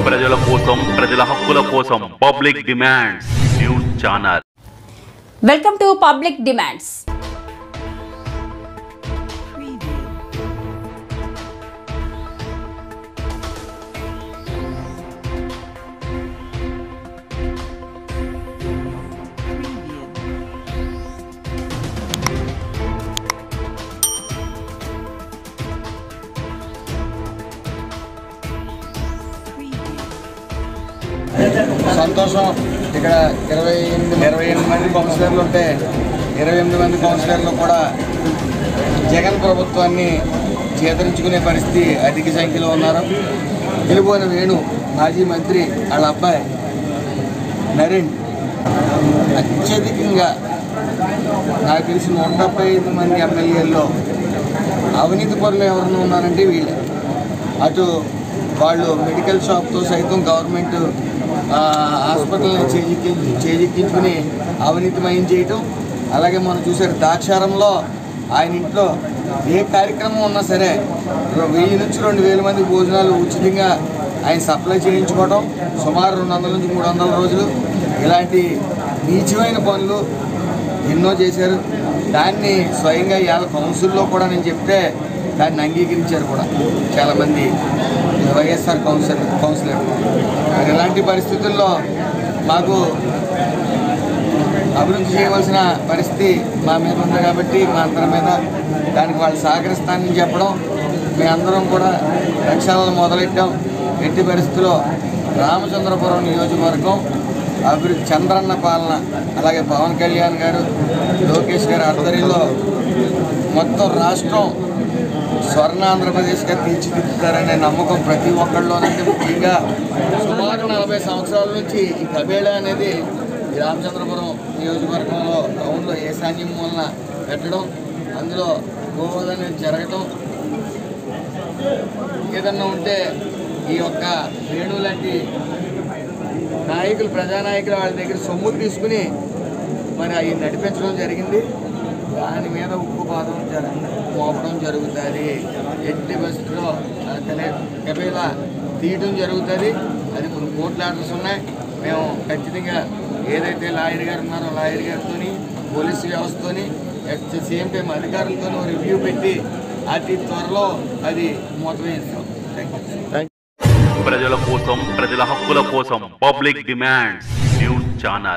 ప్రజల కోసం, ప్రజల హక్కుల కోసం public demands news channel. Welcome to public demands. సంతోషం. ఇక్కడ 28 మంది కౌన్సిలర్లు ఉంటే 28 మంది కౌన్సిలర్లు కూడా జగన్ ప్రభుత్వాన్ని చేతరించుకునే పరిస్థితి అధిక సంఖ్యలో ఉన్నారు. గెలిపోయిన వేణు మాజీ మంత్రి వాళ్ళ అబ్బాయి నరేన్ అత్యధికంగా నాకు తెలిసి 175 మంది ఎమ్మెల్యేల్లో అవినీతి పరులు ఎవరైనా ఉన్నారంటే వీళ్ళే. అటు వాళ్ళు మెడికల్ షాప్తో సైతం గవర్నమెంట్ హాస్పిటల్ని చేజిక్కించుకుని అవినీతిమయం చేయటం. అలాగే మనం చూసారు ద్రాక్షారంలో ఆయన ఇంట్లో ఏ కార్యక్రమం ఉన్నా సరే 1000 నుంచి 2000 మంది భోజనాలు ఉచితంగా ఆయన సప్లై చేయించుకోవడం. సుమారు 200 నుంచి 300 రోజులు ఇలాంటి నీచమైన పనులు ఎన్నో చేశారు. దాన్ని స్వయంగా ఇవాళ కౌన్సిల్లో కూడా నేను చెప్తే దాన్ని అంగీకరించారు కూడా చాలామంది వైఎస్ఆర్ కౌన్సిలర్. మరి ఇలాంటి పరిస్థితుల్లో మాకు అభివృద్ధి చేయవలసిన పరిస్థితి మా మీద ఉంది కాబట్టి మా అందరి మీద దానికి వాళ్ళు సహకరిస్తానని చెప్పడం మేమందరం కూడా రక్షణలు మొదలెట్టాం. ఎట్టి పరిస్థితుల్లో రామచంద్రపురం నియోజకవర్గం అభివృద్ధి చంద్రన్న పాలన, అలాగే పవన్ కళ్యాణ్ గారు, లోకేష్ గారు ఆధ్వర్యంలో మొత్తం రాష్ట్రం స్వర్ణాంధ్రప్రదేశ్గా తీర్చిదిద్దుతారనే నమ్మకం ప్రతి ఒక్కళ్ళలోనంటే ముఖ్యంగా సుమారు 40 సంవత్సరాల నుంచి ఈ కబేళ అనేది ఈ రామచంద్రపురం నియోజకవర్గంలో టౌన్లో ఈశాన్యం వలన పెట్టడం, అందులో గోవధ అనేది జరగటం, ఏదన్నా ఉంటే ఈ యొక్క వేణు లాంటి నాయకులు, ప్రజానాయకులు వాళ్ళ దగ్గర సొమ్ములు తీసుకుని మరి అవి నడిపించడం జరిగింది. దాని మీద ఉక్కుపాదం మోపడం జరుగుతుంది. ఎట్టి పరిస్థితుల్లో కబేళ తీయడం జరుగుతుంది. అది కొన్ని కోర్టు ఆర్డర్స్ ఉన్నాయి. మేము ఖచ్చితంగా ఏదైతే లాయర్ గారు ఉన్నారో లాయర్ గారితో, పోలీసు వ్యవస్థతో, సేమ్ టైం అధికారులతో రివ్యూ పెట్టి అతి త్వరలో అది మూతవేయిస్తాం. ప్రజల కోసం, ప్రజల హక్కుల కోసం పబ్లిక్ డిమాండ్స్ న్యూస్ ఛానల్.